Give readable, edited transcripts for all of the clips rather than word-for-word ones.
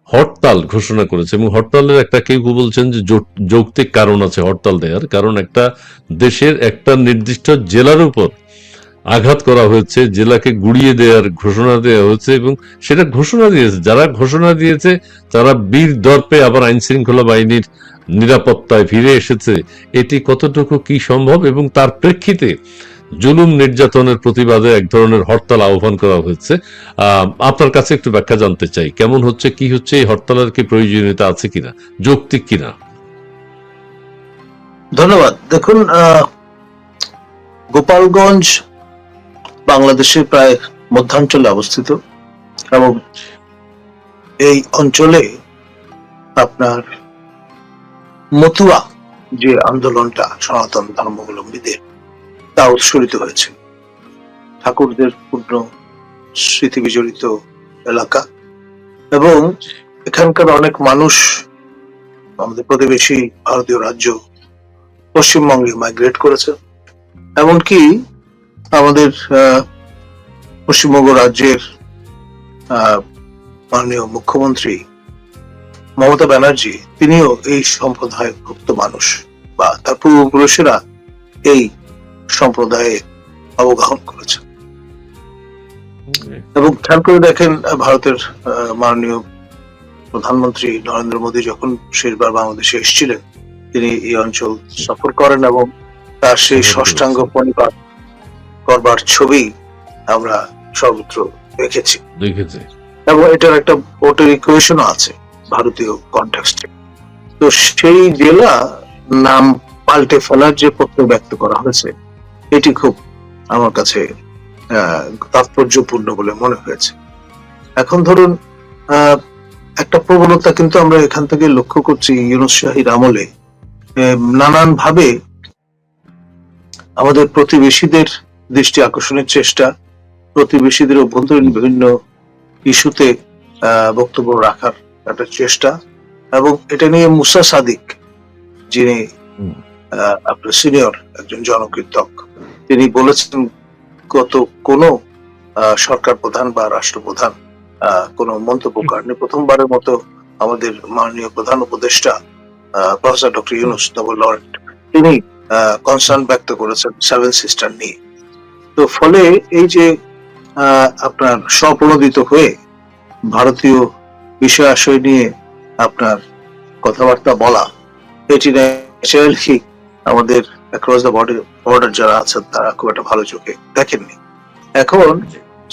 হরতাল ঘোষণা করেছে, এবং হরতালের একটা কেউ কেউ বলছেন যে যৌক্তিক কারণ আছে হরতাল দেওয়ার, কারণ একটা দেশের একটা নির্দিষ্ট জেলার উপর আঘাত করা হয়েছে, জেলাকে গুড়িয়ে দেওয়ার ঘোষণা দেওয়া হয়েছে, এবং সেটা ঘোষণা দিয়েছে যারা ঘোষণা দিয়েছে তারা বীর দর্পে আবার আইন শৃঙ্খলা বাহিনীর নিরাপত্তায় ফিরে এসেছে। এটি কতটুকু কি সম্ভব, এবং তার প্রেক্ষিতে জুলুম নির্যাতনের প্রতিবাদে এক ধরনের হরতাল আহ্বান করা হয়েছে। আপনার কাছে একটু ব্যাখ্যা জানতে চাই, কেমন হচ্ছে, কি হচ্ছে, এই হরতালের কি প্রয়োজনীয়তা আছে কিনা, যৌক্তিক কিনা? ধন্যবাদ। দেখুন, গোপালগঞ্জ বাংলাদেশের প্রায় মধ্যাঞ্চলে অবস্থিত, এবং এই অঞ্চলে আপনার মতুয়া যে আন্দোলনটা সনাতন ধর্মাবলম্বীদের, তা উৎসরিত হয়েছে। ঠাকুরদের পূর্ণ স্মৃতি বিজড়িত এলাকা, এবং এখানকার অনেক মানুষ আমাদের প্রতিবেশী ভারতীয় রাজ্য পশ্চিমবঙ্গে মাইগ্রেট করেছে। এমনকি আমাদের পশ্চিমবঙ্গ রাজ্যের মাননীয় মুখ্যমন্ত্রী মমতা ব্যানার্জি, তিনিও এই সম্প্রদায়ভুক্ত মানুষ বা তার পূর্বপুরুষেরা এই সম্প্রদায়ে অবগাহন করেছে। এবং খেয়াল করে দেখেন, ভারতের মাননীয় প্রধানমন্ত্রী নরেন্দ্র মোদী যখন শেষবার বাংলাদেশে এসেছিলেন, তিনি এই অঞ্চল সফর করেন, এবং তার সেই ষষ্ঠাঙ্গ প্রণিপাত করবার ছবি আমরা সর্বত্র দেখেছি। এবং এটার একটা ভোটের ইকুয়েশনও আছে ভারতীয় কনটেক্সটে। তো সেই জেলা নাম পাল্টে ফেলার যে পত্র ব্যক্ত করা হয়েছে, এটি খুব আমার কাছে তাৎপর্যপূর্ণ বলে মনে হয়েছে। এখন ধরুন, একটা প্রবণতা কিন্তু আমরা এখান থেকে লক্ষ্য করছি, ইউনূস শাহীর আমলে নানান ভাবে আমাদের প্রতিবেশীদের দৃষ্টি আকর্ষণের চেষ্টা, প্রতিবেশীদের অভ্যন্তরীণ বিভিন্ন ইস্যুতে বক্তব্য রাখার একটা চেষ্টা, এবং এটা নিয়ে মুসা সাদিক, যিনি আপনার সিনিয়র একজন জনকীর্তক, তিনি বলেছেন গত কোন সরকার প্রধান বা রাষ্ট্রপ্রধান কোন মন্তব্য করেনি। প্রথমবারের মতো আমাদের মাননীয় প্রধান উপদেষ্টা professor doctor Yunus Nobel laureate, তিনি কনসার্ন ব্যক্ত করেছেন সেভেন সিস্টার নিয়ে। তো ফলে এই যে আপনার স্বপ্রণোদিত হয়ে ভারতীয় বিষয় আশয় নিয়ে আপনার কথাবার্তা বলা, এটি ন্যাচারালি আমাদের অ্যাক্রস দ্য বর্ডার যারা আছেন তারা খুব একটা ভালো চোখে দেখেননি। এখন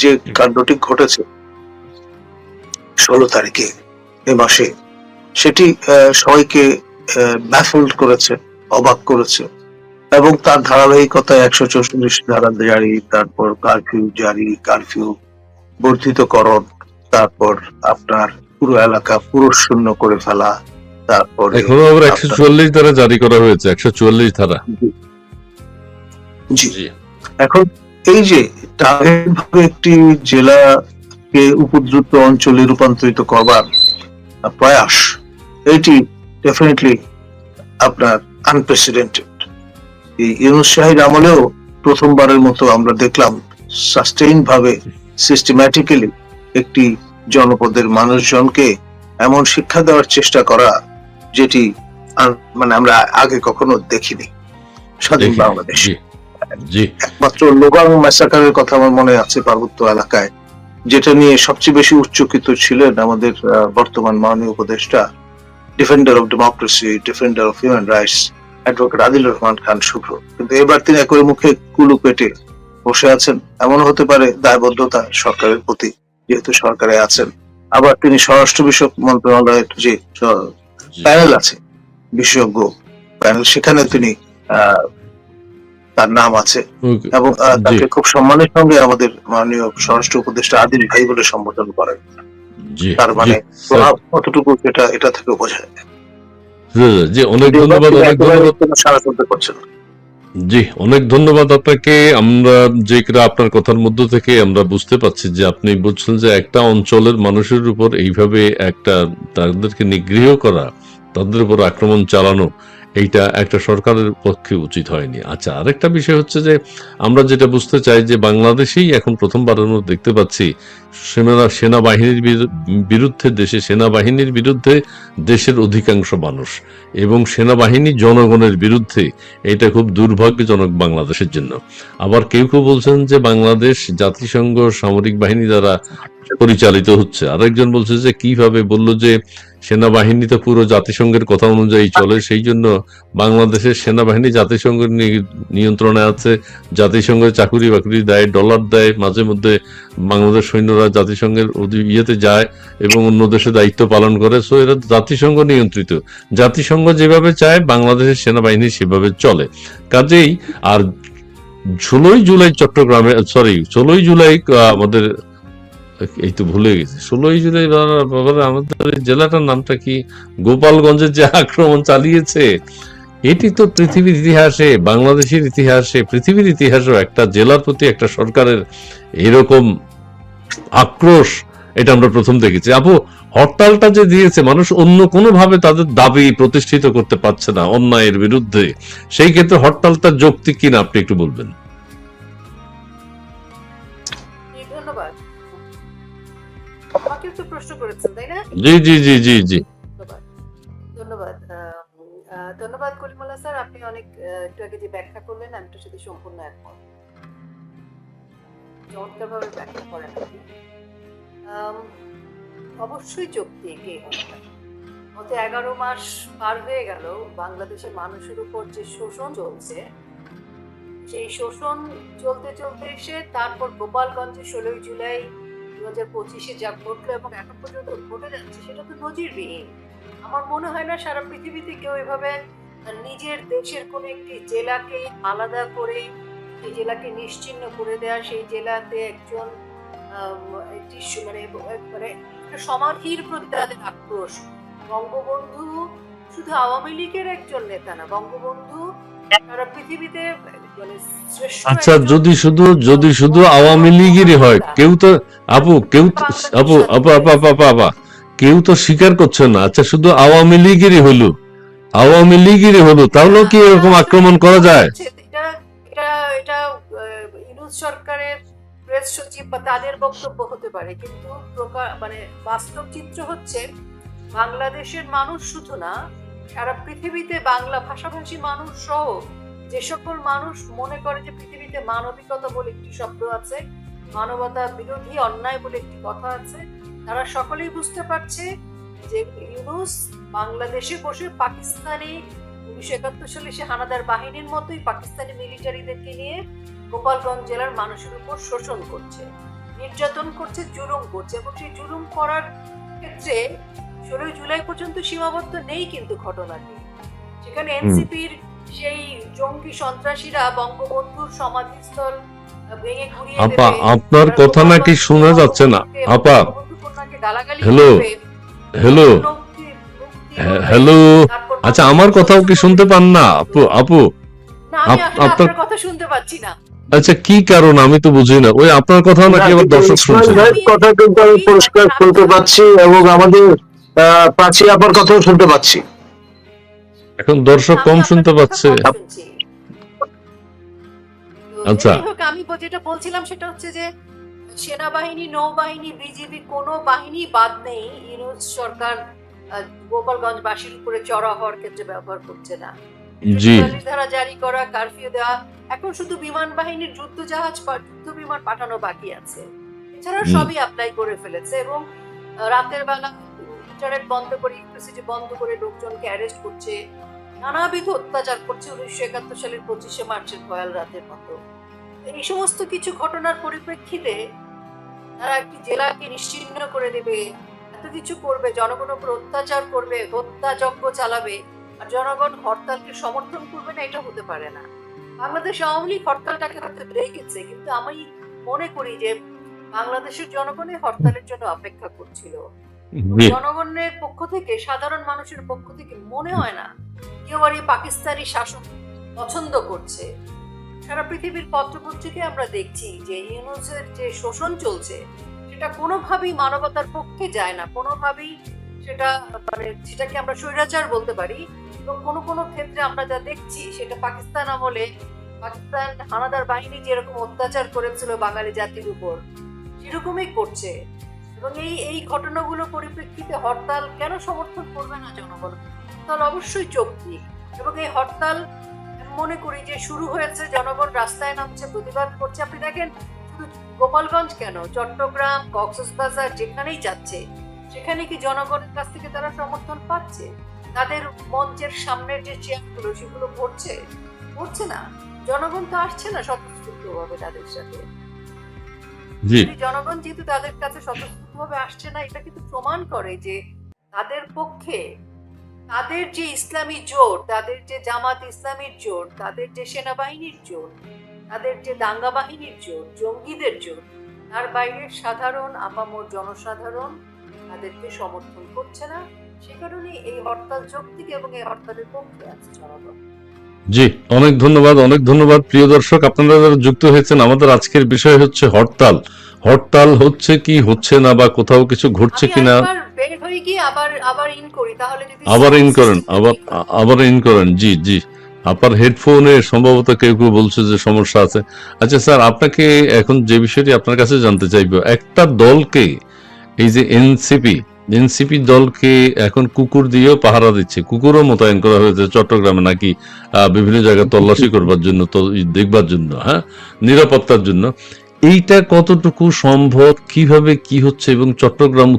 যে কাণ্ডটি ঘটেছে 16 তারিখে এ মাসে, সেটি সবাইকে ব্যাফল্ড করেছে, অবাক করেছে, এবং তার ধারাবাহিকতায় 144 ধারা জারি, তারপর কারফিউ জারি, কারফিউ বর্ধিতকরণ, তারপর আপনার পুরো এলাকা পুরো শূন্য করে ফেলা, তারপর এখনো আবার 144 ধারা জারি করা হয়েছে, 144 ধারা। জি, এখন এই যে টার্গেট ভাবে একটি জেলাকে উপদ্রুত অঞ্চলে রূপান্তরিত করবার প্রয়াস, এটি ডেফিনেটলি আপনার আনপ্রেসিডেন্টেড। এই ইউনূস শাহীর আমলেও প্রথমবারের মতো আমরা দেখলাম সাস্টেইন ভাবে সিস্টেম্যাটিক্যালি একটি জনপদের মানুষজনকে এমন শিক্ষা দেওয়ার চেষ্টা করা, যেটি মানে আমরা আগে কখনো দেখিনি স্বাধীন বাংলাদেশ। একমাত্র লোগাং ম্যাসাকারের কথা আমার মনে আছে পার্বত্য এলাকায়, যেটা নিয়ে সবচেয়ে বেশি উচ্চকিত ছিলেন আমাদের বর্তমান মাননীয় উপদেষ্টা, defender of democracy, defender of human rights, advocate Adilur Rahman Khan Shuvra. কিন্তু এবার তিনি একবারে মুখে কুলু পেটে বসে আছেন। এমন হতে পারে দায়বদ্ধতা সরকারের প্রতি, যেহেতু সরকারে আছেন। আবার তিনি স্বরাষ্ট্র বিষয়ক মন্ত্রণালয়ের যে প্যানেল আছে, বিশেষজ্ঞ প্যানেল, সেখানে তিনি তার নাম আছে, এবং তাকে খুব সম্মানের সঙ্গে আমাদের মাননীয় স্বরাষ্ট্র উপদেষ্টা আদিল ভাই বলে সম্বোধন করেন। তার মানে প্রভাব কতটুকু এটা থেকে বোঝা যায়। জি, অনেক ধন্যবাদ, জি অনেক ধন্যবাদ আপনাকে। আমরা যে আপনার কথার মধ্য থেকে আমরা বুঝতে পারছি যে আপনি বলছেন যে একটা অঞ্চলের মানুষের উপর এইভাবে একটা তাদেরকে নিগৃহ করা, তাদের উপর আক্রমণ চালানো, এইটা একটা সরকারের পক্ষে উচিত হয়নি। আচ্ছা, আরেকটা বিষয় হচ্ছে যে আমরা যেটা বুঝতে চাই যে বাংলাদেশেই এখন প্রথমবারের মতো দেখতে পাচ্ছি সেনাবাহিনীর বিরুদ্ধে, সেনাবাহিনীর বিরুদ্ধে দেশের অধিকাংশ মানুষ, এবং সেনাবাহিনী জনগণের বিরুদ্ধে। এটা খুব দুর্ভাগ্যজনক বাংলাদেশের জন্য। আবার কেউ কেউ বলছেন যে বাংলাদেশ জাতিসংঘ সামরিক বাহিনী দ্বারা পরিচালিত হচ্ছে। আরেকজন বলছে যে কিভাবে, বলল যে সেনাবাহিনী তো পুরো জাতিসংঘের কথা অনুযায়ী চলে, সেই জন্য বাংলাদেশের সেনাবাহিনী জাতিসংঘের নিয়ন্ত্রণে আছে, জাতিসংঘের চাকুরি বাকুরি দেয়, ডলার দেয়, মাঝে মধ্যে বাংলাদেশ সৈন্যরা জাতিসংঘের ইয়েতে যায় এবং অন্য দেশে দায়িত্ব পালন করে। সো এরা জাতিসংঘ নিয়ন্ত্রিত, জাতিসংঘ যেভাবে চায় বাংলাদেশের সেনাবাহিনী সেভাবে চলে। কাজেই আর 16ই জুলাই চট্টগ্রামে, 16ই জুলাই আমাদের, এই তো ভুলে গেছি, 16ই জুলাই আমাদের জেলাটার নামটা কি, গোপালগঞ্জের যে আক্রমণ চালিয়েছে, এটি তো পৃথিবীর ইতিহাসে, বাংলাদেশের ইতিহাসে, পৃথিবীর ইতিহাসেও একটা জেলার প্রতি একটা সরকারের এরকম আক্রোশ, এটা আমরা প্রথম দেখেছি। আপু, হরতালটা যে দিয়েছে, মানুষ অন্য কোনো ভাবে তাদের দাবি প্রতিষ্ঠিত করতে পারছে না অন্যায়ের বিরুদ্ধে, সেই ক্ষেত্রে হরতালটা যৌক্তিক কিনা আপনি একটু বলবেন। ধন্যবাদ। আমাকে একটু প্রশ্ন করেছেন, তাই না? জি জি জি জি জি ধন্যবাদ। ধন্যবাদ ধন্যবাদ কলিমুল্লাহ স্যার, আপনি অনেক একটু আগে যে ব্যাখ্যা করলেন আমি তার সাথে সম্পূর্ণ একমত। চমৎকারভাবে ব্যাখ্যা করেন আপনি। অবশ্যই যৌক্তিক এই হত্যা। গত 11 মাস পার হয়ে গেল, বাংলাদেশের মানুষের উপর যে শোষণ চলছে, সেই শোষণ চলতে চলতে এসে তারপর গোপালগঞ্জে 16ই জুলাই 2025-এ যা ঘটলো এবং এখন পর্যন্ত ঘটে যাচ্ছে, সেটা তো নজিরবিহীন। আমার মনে হয় না সারা পৃথিবীতে কেউ এভাবে নিজের দেশের কোনো একটি জেলাকে আলাদা করে, সেই জেলাকে নিশ্চিহ্ন করে দেওয়া, সেই জেলাতে একজন একটি মানে একটা সমাধির প্রতি তাদের আক্রোশ। বঙ্গবন্ধু শুধু আওয়ামী লীগের একজন নেতা না, বঙ্গবন্ধু সারা পৃথিবীতে মানে শ্রেষ্ঠ। আচ্ছা, যদি শুধু আওয়ামী লীগেরই হয়, কেউ তো কেউ তো স্বীকার করছে না। আচ্ছা, শুধু আওয়ামী লীগেরই হলো, তাহলেও কি এরকম আক্রমণ করা যায়? এটা ইউনূস সরকারের প্রেস সচিব বা তাদের বক্তব্য হতে পারে, কিন্তু মানে বাস্তব চিত্র হচ্ছে বাংলাদেশের মানুষ শুধু না, সারা পৃথিবীতে বাংলা ভাষাভাষী মানুষ সহ যে সকল মানুষ মনে করে যে পৃথিবীতে মানবিকতা বলে একটি শব্দ আছে, মানবতা বিরোধী অন্যায় বলে একটি কথা আছে, তারা সকলেই বুঝতে পারছে যে ইউনূস বাংলাদেশে বসে পাকিস্তানি 1971 সালে সে হানাদার বাহিনীর মতোই পাকিস্তানি মিলিটারিদেরকে নিয়ে গোপালগঞ্জ জেলার মানুষের উপর শোষণ করছে, নির্যাতন করছে, জুলুম করছে, এবং সেই জুলুম করার ক্ষেত্রে 16 জুলাই পর্যন্ত সীমাবদ্ধ নেই কিন্তু ঘটনাটি। সেখানে এনসিপির সেই জঙ্গি সন্ত্রাসীরা বঙ্গবন্ধুর সমাধিস্থল ভেঙে ঘুরিয়ে দেবে। আপনার কথা নাকি শোনা যাচ্ছে না আপা। হ্যালো হ্যালো, আচ্ছা, আমার কথাও কি শুনতে পান না আপু? আপনার কথা শুনতে পাচ্ছি না। আচ্ছা, কি কারণ আমি তো বুঝি না। ওই আপনার কথা নাকি আবার দর্শক শুনছে? কথা কিন্তু আমি পরিষ্কার শুনতে পাচ্ছি এবং আমাদের প্রাচী আপার কথাও শুনতে পাচ্ছি। এখন দর্শক কম শুনতে পাচ্ছে। আচ্ছা, আমি যেটা বলছিলাম সেটা হচ্ছে যে সেনাবাহিনী, নৌবাহিনী, বিজিবি কোনো বাহিনী বাদ নেই ইউনূস সরকার গোপালগঞ্জবাসীর উপরে চড়া হওয়ার ক্ষেত্রে ব্যবহার করছে না। ধারা জারি করা, কারফিউ দেওয়া, এখন শুধু বিমান বাহিনীর যুদ্ধ বিমান পাঠানো বাকি আছে, এছাড়া সবই অ্যাপ্লাই করে ফেলেছে। এবং রাতের বেলা ইন্টারনেট বন্ধ করে, ইলেকট্রিসিটি বন্ধ করে লোকজনকে অ্যারেস্ট করছে, নানাবিধ অত্যাচার করছে 1971 সালের 25শে মার্চের ভয়াল রাতের মতো। এই সমস্ত কিছু ঘটনার পরিপ্রেক্ষিতে তারা একটি জেলাকে নিশ্চিহ্ন করে দেবে, এত কিছু করবে, জনগণের উপর অত্যাচার করবে, হত্যাযজ্ঞ চালাবে, আর জনগণ হরতালকে সমর্থন করবে না, এটা হতে পারে না। বাংলাদেশ আওয়ামী লীগ হরতালটাকে হয়তো রেখেছে, কিন্তু আমি মনে করি যে বাংলাদেশের জনগণের হরতালের জন্য অপেক্ষা করছিল। জনগণের পক্ষ থেকে, সাধারণ মানুষের পক্ষ থেকে মনে হয় না কেউ আর এই পাকিস্তানি শাসন পছন্দ করছে। সারা পৃথিবীর পত্রপত্রিকায় আমরা দেখছি যে ইউনূসের যে শোষণ চলছে সেটা কোনোভাবেই মানবতার পক্ষে যায় না, কোনোভাবেই সেটা মানে সেটাকে আমরা স্বৈরাচার বলতে পারি, এবং কোনো কোনো ক্ষেত্রে আমরা যা দেখছি সেটা পাকিস্তান আমলে পাকিস্তান হানাদার বাহিনী যেরকম অত্যাচার করেছিল বাঙালি জাতির উপর সেরকমই করছে। এবং এই ঘটনাগুলোর পরিপ্রেক্ষিতে হরতাল কেন সমর্থন করবে না জনগণ? হরতাল অবশ্যই যৌক্তিক, এবং এই হরতাল মনে করি যে শুরু হয়েছে, জনগণ রাস্তায় নামছে, প্রতিবাদ করছে। আপনি দেখেন শুধু গোপালগঞ্জ কেন, চট্টগ্রাম, কক্সবাজার যেখানেই যাচ্ছে সেখানে কি জনগণের কাছ থেকে তারা সমর্থন পাচ্ছে? তাদের মঞ্চের সামনের যে চেয়ারগুলো সেগুলো ভরছে না। জনগণ তো আসছে না স্বতঃস্ফূর্তভাবে তাদের সাথে। জনগণ যেহেতু তাদের কাছে স্বতঃস্ফূর্তভাবে আসছে না, এটা কিন্তু প্রমাণ করে যে তাদের পক্ষে তাদের যে ইসলামী জোট, তাদের যে জামাত ইসলামীর জোট, তাদের যে সেনাবাহিনীর জোট, তাদের যে দাঙ্গা বাহিনীর জোট, জঙ্গিদের জোট, তার বাইরে সাধারণ আপামর জনসাধারণ তাদেরকে সমর্থন করছে না। সে কারণে এই হরতাল যৌক্তিক এবং এই হরতালের পক্ষে আছে জনগণ। জি, অনেক ধন্যবাদ প্রিয় দর্শক, আপনারা যারা যুক্ত হয়েছেন। আমাদের আজকের বিষয় হচ্ছে হরতাল। হরতাল হচ্ছে কি হচ্ছে না, বা কোথাও কিছু ঘটছে কিনা। আবার ইন করেন। জি জি, আপনার হেডফোনে সম্ভবত কেউ কেউ বলছে যে সমস্যা আছে। আচ্ছা স্যার, আপনাকে এখন যে বিষয়টি আপনার কাছে জানতে চাইবো, একটা দলকে, এই যে এনসিপি দলকে এখন কুকুর দিয়েও পাহারা দিচ্ছে, কুকুরও মোতায়েন করা হয়েছে চট্টগ্রামে নাকি বিভিন্ন জায়গায় তল্লাশি করবার জন্য, দেখবার জন্য, হ্যাঁ, নিরাপত্তার জন্য। এইটা কতটুকু সম্ভব, কিভাবে কি হচ্ছে, এবং চট্টগ্রাম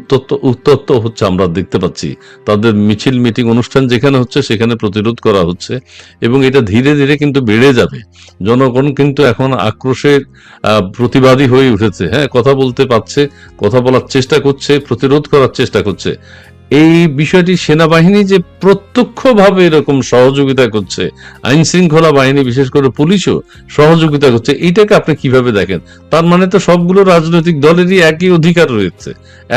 উত্তপ্ত হচ্ছে আমরা দেখতে পাচ্ছি। তাদের মিছিল মিটিং অনুষ্ঠান যেখানে হচ্ছে সেখানে প্রতিরোধ করা হচ্ছে, এবং এটা ধীরে ধীরে কিন্তু বেড়ে যাবে। জনগণ কিন্তু এখন আক্রোশের প্রতিবাদী হয়ে উঠেছে, হ্যাঁ, কথা বলতে পারছে, কথা বলার চেষ্টা করছে, প্রতিরোধ করার চেষ্টা করছে। এই বিষয়টি সেনাবাহিনী যে প্রত্যক্ষভাবে এরকম সহযোগিতা করছে, আইন শৃঙ্খলা বাহিনী বিশেষ করে পুলিশও সহযোগিতা করছে, এইটাকে আপনি কিভাবে দেখেন? তার মানে তো সবগুলো রাজনৈতিক দলেরই একই অধিকার রয়েছে,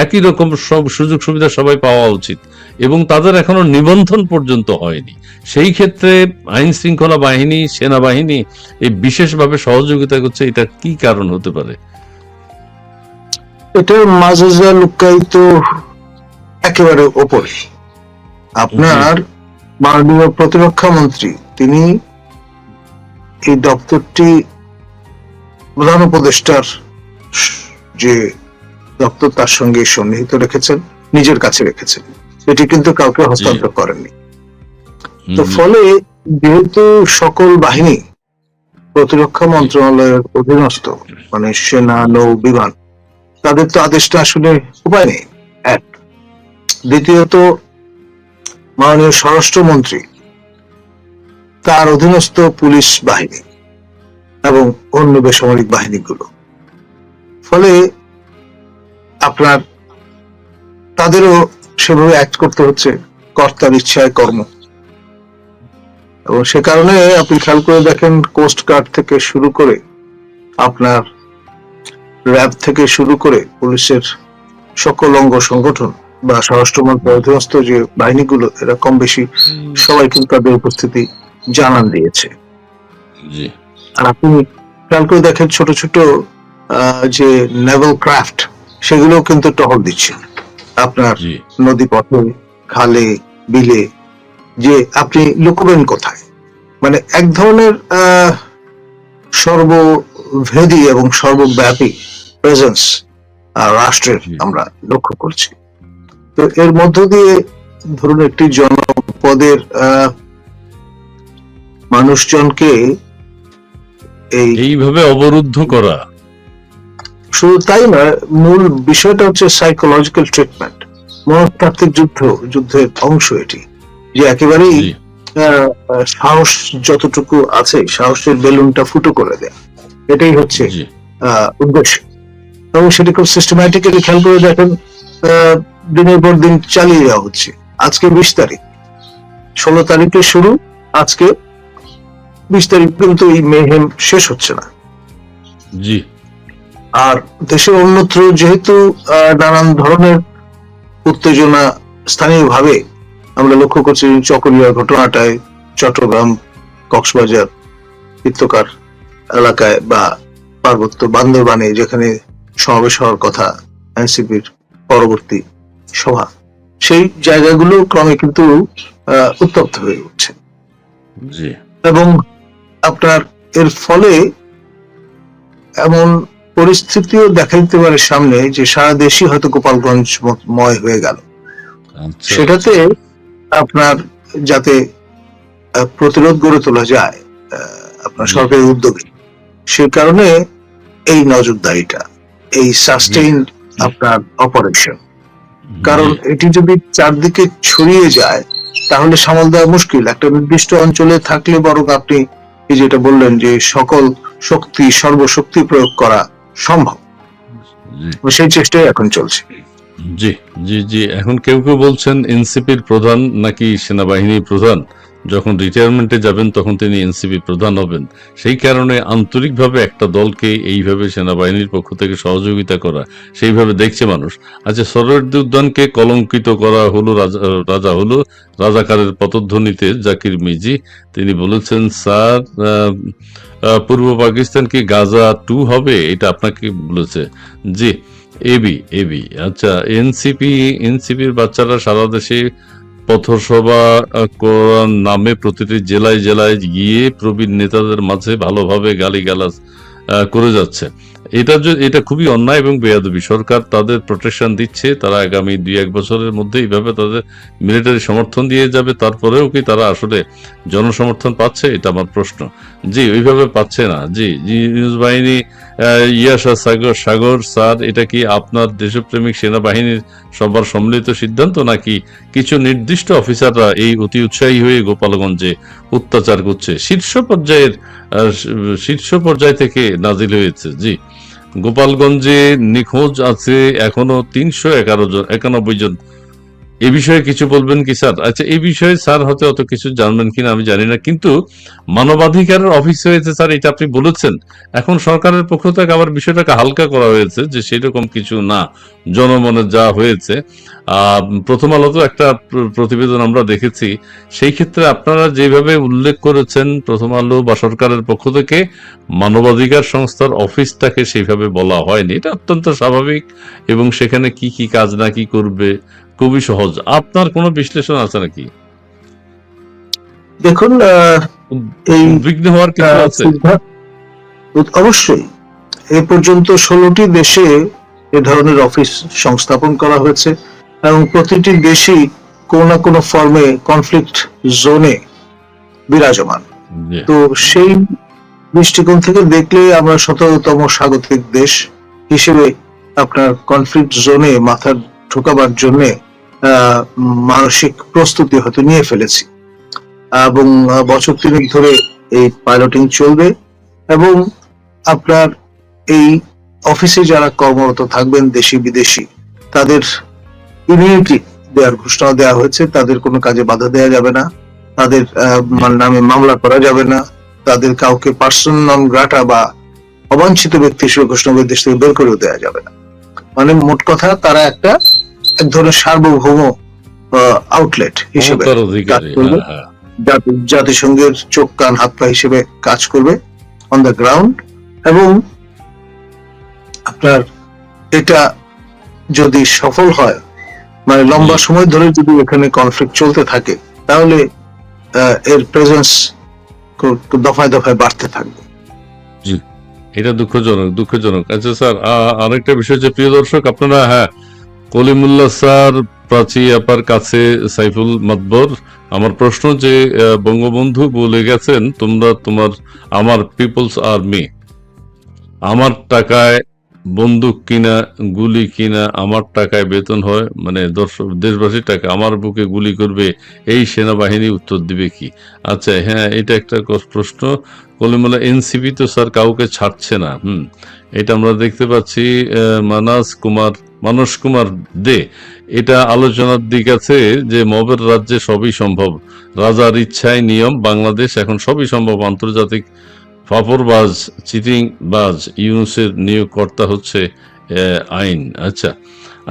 একই রকম সব সুযোগ সুবিধা সবাই পাওয়া উচিত, এবং তাদের এখনো নিবন্ধন পর্যন্ত হয়নি। সেই ক্ষেত্রে আইন শৃঙ্খলা বাহিনী, সেনাবাহিনী এই বিশেষভাবে সহযোগিতা করছে, এটা কি কারণ হতে পারে? এটার মাঝে যা লুকায়িত একেবারে ওপরে, আপনার মাননীয় প্রতিরক্ষা মন্ত্রী তিনি এই দপ্তরটি প্রধান উপদেষ্টার যে দপ্তর তার সঙ্গে সন্নিহিত রেখেছেন, নিজের কাছে রেখেছেন, এটি কিন্তু কাউকে হস্তান্তর করেননি। তো ফলে যেহেতু সকল বাহিনী প্রতিরক্ষা মন্ত্রণালয়ের অধীনস্থ, মানে সেনা, নৌ, বিমান, তাদের তো আদেশটা আসলে উপায় নেই। এক, দ্বিতীয়ত মাননীয় স্বরাষ্ট্রমন্ত্রী, তার অধীনস্থ পুলিশ বাহিনী এবং অন্য বেসামরিক বাহিনীগুলো, ফলে আপনার তাদেরও সেভাবে অ্যাক্ট করতে হচ্ছে, কর্তার ইচ্ছায় কর্ম। এবং সে কারণে আপনি খেয়াল করে দেখেন, কোস্ট গার্ড থেকে শুরু করে, আপনার র্যাব থেকে শুরু করে পুলিশের সকল অঙ্গ সংগঠন বা স্বরাষ্ট্র মন্ত্রণালয়ের অধীনস্থ যে বাহিনীগুলো, এরা কম বেশি সবাই কিন্তু তাদের উপস্থিতি জানান দিয়েছে। আর আপনি খেয়াল করে দেখেন, ছোট ছোট যে নেভাল ক্রাফট, সেগুলো কিন্তু টহল দিচ্ছে আপনার নদী পথে, খালে, বিলে, যে আপনি লুকোবেন কোথায়। মানে এক ধরনের সর্বভেদী এবং সর্বব্যাপী প্রেজেন্স রাষ্ট্রের আমরা লক্ষ্য করছি। তো এর মধ্য দিয়ে ধরুন একটি জনপদের মানুষজনকে এইভাবে অবরুদ্ধ করা, শুধু তাই নয়, মূল বিষয়টা হচ্ছে সাইকোলজিক্যাল ট্রিটমেন্ট, মনস্তাত্ত্বিক যুদ্ধের অংশ এটি, যে একেবারেই সাহস যতটুকু আছে, সাহসের বেলুনটা ফুটো করে দেয়া, এটাই হচ্ছে উদ্দেশ্য। এবং সেটি খুব সিস্টেম্যাটিক্যালি খেয়াল করে দেখেন, দিনের পর দিন চালিয়ে যাওয়া হচ্ছে। আজকে 20 তারিখ, 16 তারিখে শুরু, আজকে 20 তারিখ কিন্তু এই মেহেম শেষ হচ্ছে না। জি। আর দেশের অন্যত্র যেহেতু নানান ধরনের উত্তেজনা স্থানীয়ভাবে আমরা লক্ষ্য করছি, চকরিয়া ঘটনাটায়, চট্টগ্রাম, কক্সবাজার, ইত্তকার এলাকায় বা পার্বত্য বান্দরবানে যেখানে সমাবেশ হওয়ার কথা, এনসিপির পরবর্তী সভা, সেই জায়গাগুলো ক্রমে কিন্তু উত্তপ্ত হয়ে উঠছে জি এবং আপনার এর ফলে এমন পরিস্থিতিও দেখা দিতে পারে সামনে যে সারা দেশই হয়তো গোপালগঞ্জ ময় হয়ে গেল। আচ্ছা সেটাতে আপনার যাতে প্রতিরোধ গড়ে তোলা যায় আপনার জি। সরকারি উদ্যোগে, সে কারণে এই নজরদারিটা, এই সাস্টেইন আপনার অপারেশন। কারণ জি, এটি যদি চারদিকে ছড়িয়ে যায় তাহলে সামাল দেওয়া মুশকিল। একটা নির্দিষ্ট অঞ্চলে থাকলে বরং আপনি এই যেটা বললেন যে সকল শক্তি, সর্বশক্তি প্রয়োগ করা সম্ভব, জি সেই চেষ্টাই এখন চলছে। জি জি জি এখন কেউ কেউ বলছেন এনসিপির প্রধান নাকি সেনাবাহিনীর প্রধান, যখন রিটায়ারমেন্টে যাবেন তখন তিনি এনসিপি প্রধান হবেন, সেই কারণে আন্তরিকভাবে একটা দলকে এইভাবে সেনাবাহিনীর পক্ষ থেকে সহযোগিতা করা সেইভাবে দেখছে মানুষ। আচ্ছা, সোহরাওয়ার্দী উদ্যানকে কলঙ্কিত করা হলো রাজা হলো রাজাকারের পতধ্বনিতে জাকির মিজি তিনি বলেছেন, স্যার পূর্ব পাকিস্তান কি গাজা 2 হবে, এটা আপনাকে বলেছে? জি, এবি এবি আচ্ছা, এনসিপির বাচ্চারা সারা দেশে পথসভা করার নামে প্রতিটি জেলায় জেলায় গিয়ে প্রবীণ নেতাদের মাঝে ভালোভাবে গালিগালাজ করে যাচ্ছে। এটা খুবই অন্যায় এবং বেয়াদবি। সরকার তাদের প্রোটেকশন দিচ্ছে, তারা আগামী 2-1 বছরের মধ্যে এইভাবে তাদের মিলিটারি সমর্থন দিয়ে যাবে, তারপরেও কি তারা আসলে জনসমর্থন পাচ্ছে, এটা আমার প্রশ্ন। জি, ওইভাবে পাচ্ছে না। জি জি নিউজ বাহিনী ইয়াশা সাগর স্যার, এটা কি আপনার দেশপ্রেমিক সেনাবাহিনীর সবার সম্মিলিত সিদ্ধান্ত, নাকি কিছু নির্দিষ্ট অফিসাররা এই অতি উৎসাহী হয়ে গোপালগঞ্জে অত্যাচার করছে? শীর্ষ পর্যায় থেকে নাজিল হয়েছে। জি, গোপালগঞ্জে নিখোঁজ আছে এখনো 391 জন। এ বিষয়ে কিছু বলবেন কি স্যার? আচ্ছা, এই বিষয়ে স্যার হয়তো অত কিছু জানবেন কিনা আমি জানি না, কিন্তু মানবাধিকারের অফিস হয়েছে স্যার, এটা আপনি বলেছেন। এখন সরকারের পক্ষ থেকে আবার বিষয়টাকে হালকা করা হয়েছে যে সেরকম কিছু না, জনমনে যা হয়েছে। প্রথম আলোতে একটা প্রতিবেদন আমরা দেখেছি, সেই ক্ষেত্রে আপনারা যেভাবে উল্লেখ করেছেন প্রথম আলো বা সরকারের পক্ষ থেকে, মানবাধিকার সংস্থার অফিসটাকে সেইভাবে বলা হয়নি। এটা অত্যন্ত স্বাভাবিক এবং সেখানে কি কি কাজ না কি করবে খুবই সহজ। আপনার কোনো বিশ্লেষণ আছে নাকি? দেখুন, এই উদ্বিগ্ন হওয়ার কিছু আছে? অবশ্যই এ পর্যন্ত 16টি দেশে এ ধরনের অফিস সংস্থাপন করা হয়েছে এবং প্রতিটি দেশই কোনো না কোনো ফর্মে কনফ্লিক্ট জোনে বিরাজমান। জি, তো সেই দৃষ্টিকোণ থেকে দেখলে আমরা 17তম স্বাগতিক দেশ হিসেবে আপনার কনফ্লিক্ট জোনে মাথা ঢোকাবার জন্য মানসিক প্রস্তুতি হয়তো নিয়ে ফেলেছি এবং বছর 3 ধরে এই পাইলটিং চলবে এবং আপনার এই অফিসে যারা কর্মরত থাকবেন দেশি বিদেশি, তাদের ইমিউনিটি দেওয়ার ঘোষণা দেওয়া হয়েছে। তাদের কোনো কাজে বাধা দেওয়া যাবে না, তাদের নামে মামলা করা যাবে না, তাদের কাউকে পার্সন নন গ্রাটা বা অবাঞ্ছিত ব্যক্তি হিসেবে ঘোষণা করে দেশ থেকে বের করেও দেওয়া যাবে না। মানে মোট কথা তারা এক ধরনের সার্বভৌম আউটলেট হিসেবে ক্ষমতার কাজ অধিকারী। করবে, হ্যাঁ, হ্যাঁ। জাতিসংঘের চোখ কান হাত পা হিসেবে কাজ করবে অন দ্য গ্রাউন্ড। এবং আপনার এটা যদি সফল হয়, মানে লম্বা সময় ধরে যদি এখানে কনফ্লিক্ট চলতে থাকে, তাহলে এর প্রেজেন্স দফায় দফায় বাড়তে থাকবে। জি, এটা দুঃখজনক। আচ্ছা স্যার, আরেকটা বিষয় যে প্রিয় দর্শক, আপনারা কলিমুল্লাহ স্যার প্রাচী আপার কাছে সাইফুল মাতবর, আমার প্রশ্ন যে বঙ্গবন্ধু বলে গেছেন, আমার পিপলস আর্মি, আমার টাকায় বন্দুক কিনা, গুলি কিনা, আমার টাকায় বেতন হয়, মানে দেশবাসীর টাকা আমার বুকে গুলি করবে, এই সেনাবাহিনী উত্তর দিবে কি? আচ্ছা, হ্যাঁ, এটা একটা প্রশ্ন। কলিমুল্লাহ, এনসিপি তো স্যার কাউকে ছাড়ছে না। এটা আমরা দেখতে পাচ্ছি। মানস কুমার দে, এটা আলোচনার দিক আছে যে মবের রাজ্যে সবই সম্ভব, রাজার ইচ্ছায় নিয়ম, বাংলাদেশ এখন সবই সম্ভব, আন্তর্জাতিক ফাপড়বাজ চিটিংবাজ ইউনূসের নিয়োগকর্তা হচ্ছে আইন। আচ্ছা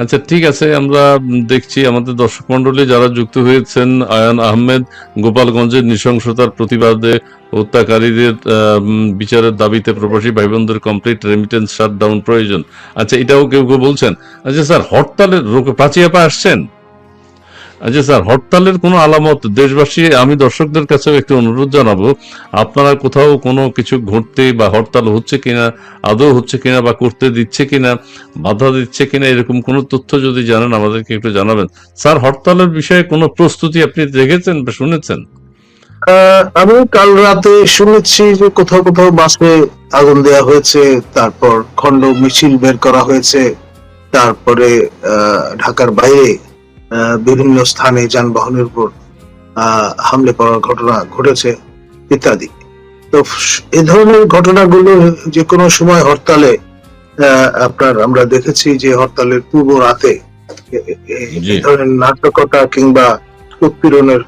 আচ্ছা, ঠিক আছে, আমরা দেখছি আমাদের দর্শক মন্ডলী যারা যুক্ত হয়েছেন। আয়ান আহমেদ, গোপালগঞ্জের নৃশংসতার প্রতিবাদে হত্যাকারীদের বিচারের দাবিতে প্রবাসী ভাই বোনদের কমপ্লিট রেমিটেন্স শাটডাউন প্রয়োজন। আচ্ছা, এটাও কেউ কেউ বলছেন। আচ্ছা স্যার, হরতালের প্রাচী আপা আসছেন? আচ্ছা স্যার, হরতালের কোনো আলামত দেশবাসী, আমি দর্শকদের কাছেও একটু অনুরোধ জানাবো, আপনারা কোথাও কোনো কিছু ঘটতে বা হরতাল হচ্ছে কিনা, আদৌ হচ্ছে কিনা বা করতে দিচ্ছে কিনা, বাধা দিচ্ছে কিনা, এরকম কোনো তথ্য যদি জানেন আমাদেরকে একটু জানাবেন। স্যার, হরতালের বিষয়ে কোনো প্রস্তুতি আপনি দেখেছেন বা শুনেছেন? আমি কাল রাতে শুনেছি যে কোথাও কোথাও বাসে আগুন দেওয়া হয়েছে, তারপর খণ্ড মিছিল বের করা হয়েছে, তারপরে ঢাকার বাইরে বিভিন্ন স্থানে যানবাহনের উপর হামলে পড়ার ঘটনা ঘটেছে ইত্যাদি। তো এ ধরনের ঘটনাগুলো যে কোনো সময় হরতালে আমরা দেখেছি যে হরতালের পূর্ব রাতে জি। এই ধরনের নাটকতা কিংবা উৎপীড়নের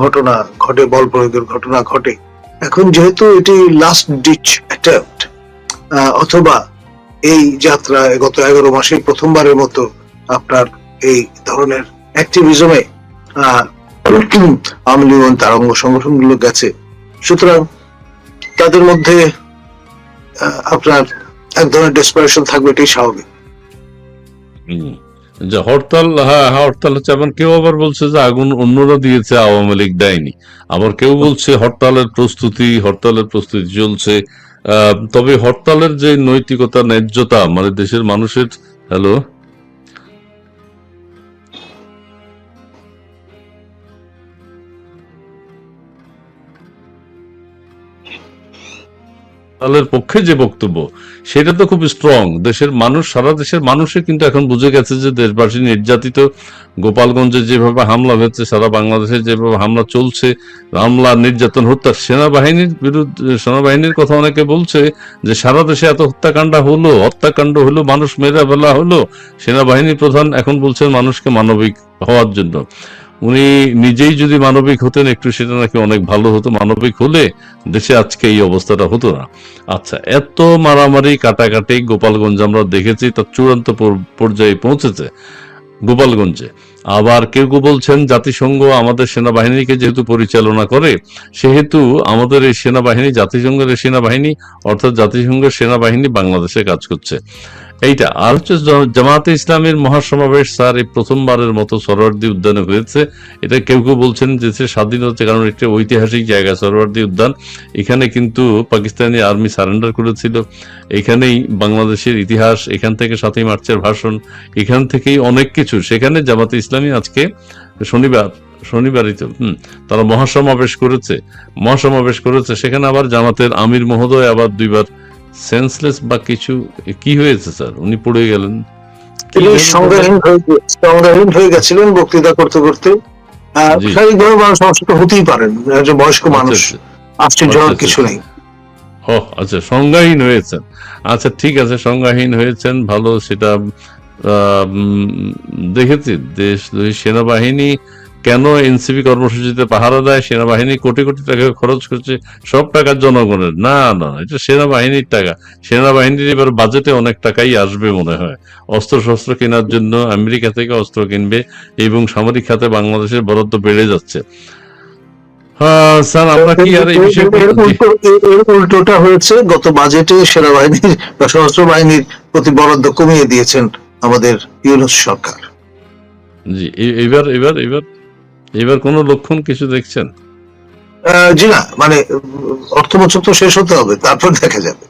ঘটনা ঘটে, বল প্রয়োগের ঘটনা ঘটে। এখন যেহেতু এটি লাস্ট ডিচ অ্যাটেম্পট, অথবা এই যাত্রায় গত 11 মাসে প্রথমবারের মতো আপনার এই ধরনের অ্যাক্টিভিজমে আওয়ামী লীগ এবং তার অঙ্গ সংগঠনগুলো গেছে, সুতরাং তাদের মধ্যে আপনার এক ধরনের ডেসপারেশন থাকবে, এটাই স্বাভাবিক। হুম। যে হরতাল, হ্যাঁ হরতাল হচ্ছে, আবার কেউ আবার বলছে যে আগুন অন্যরা দিয়েছে, আওয়ামী লীগ দেয়নি। আবার কেউ বলছে হরতালের প্রস্তুতি চলছে। তবে হরতালের যে নৈতিকতা, ন্যায্যতা, মানে দেশের মানুষের, হ্যালো, হরতালের পক্ষে যে বক্তব্য, সেটা তো খুব স্ট্রং। দেশের মানুষ, সারা দেশের মানুষে কিন্তু এখন বুঝে গেছে যে দেশবাসী নির্যাতিত। গোপালগঞ্জে যেভাবে হামলা হয়েছে, সারা বাংলাদেশে যেভাবে হামলা চলছে, হামলা, নির্যাতন, হত্যা, সেনাবাহিনীর কথা অনেকে বলছে যে সারা দেশে এত হত্যাকাণ্ড হলো, মানুষ মেরে ফেলা হলো, সেনাবাহিনী প্রধান এখন বলছেন মানুষকে মানবিক হওয়ার জন্য। উনি নিজেই যদি মানবিক হতেন একটু, সেটা নাকি অনেক ভালো হতো। মানবিক হলে দেশে আজকে এই অবস্থাটা হতো না। আচ্ছা, এত মারামারি কাটাকাটি গোপালগঞ্জ আমরা দেখেছি, তার চূড়ান্ত পর্যায়ে পৌঁছেছে গোপালগঞ্জে। আবার কেউ কেউ বলছেন জাতিসংঘ আমাদের সেনাবাহিনীকে যেহেতু পরিচালনা করে, সেহেতু আমাদের এই সেনাবাহিনী জাতিসংঘের সেনাবাহিনী, অর্থাৎ জাতিসংঘের সেনাবাহিনী বাংলাদেশে কাজ করছে। এইটা আর হচ্ছে জামায়াতে ইসলামের মহাসমাবেশ স্যার এই প্রথমবারের মতো সরোয়ার্দী উদ্যানে হয়েছে। এটা কেউ কেউ বলছেন দেশের স্বাধীন হচ্ছে, কারণ একটা ঐতিহাসিক জায়গা সরোয়ার্দী উদ্যান। এখানে কিন্তু পাকিস্তানি আর্মি সারেন্ডার করেছিল। এখানেই বাংলাদেশের ইতিহাস, এখান থেকে 7ই মার্চের ভাষণ, এখান থেকেই অনেক কিছু। সেখানে জামাতে ইসলামী আজকে শনিবারই তো তারা মহাসমাবেশ করেছে। সেখানে আবার জামাতের আমির মহোদয় আবার 2বার সেন্সলেস বা কিছু, কি হয়েছে স্যার, উনি পড়ে গেলেন, তিনি সংজ্ঞাহীন হয়ে গেছিলেন বক্তৃতা করতে করতে। জি। শারীরিকভাবে মানুষ অসুস্থ হতেই পারেন, একজন বয়স্ক আচ্ছা মানুষ, আচ্ছা আশ্চর্য হওয়ার আচ্ছা কিছু আচ্ছা। নেই। ও আচ্ছা, সংজ্ঞাহীন হয়েছেন। আচ্ছা ঠিক আছে, সংজ্ঞাহীন হয়েছেন, ভালো। সেটা দেখেছি। সেনাবাহিনী কেন এনসিপি কর্মসূচিতে পাহারা দেয়? সেনাবাহিনী কোটি কোটি টাকা খরচ করছে, সব টাকা জনগণের। না না, এটা সেনাবাহিনীর টাকা। সেনাবাহিনীর এবার বাজেটে অনেক টাকাই আসবে মনে হয় অস্ত্রশস্ত্র কেনার জন্য। আমেরিকা থেকে অস্ত্র কিনবে এবং সামরিক খাতে বাংলাদেশের বরাদ্দ বেড়ে যাচ্ছে। হ্যাঁ স্যার, আমরা কি আর এই বিষয়ে এর উল্টোটা হয়েছে, গত বাজেটে সেনাবাহিনীর বা সশস্ত্র বাহিনীর প্রতি বরাদ্দ কমিয়ে দিয়েছেন আমাদের ইউনূস সরকার। জি, এবার এবার এবার এবার কোনো লক্ষণ কিছু দেখছেন? জি না, মানে অর্থ বছর তো শেষ হতে হবে, তারপর দেখা যাবে।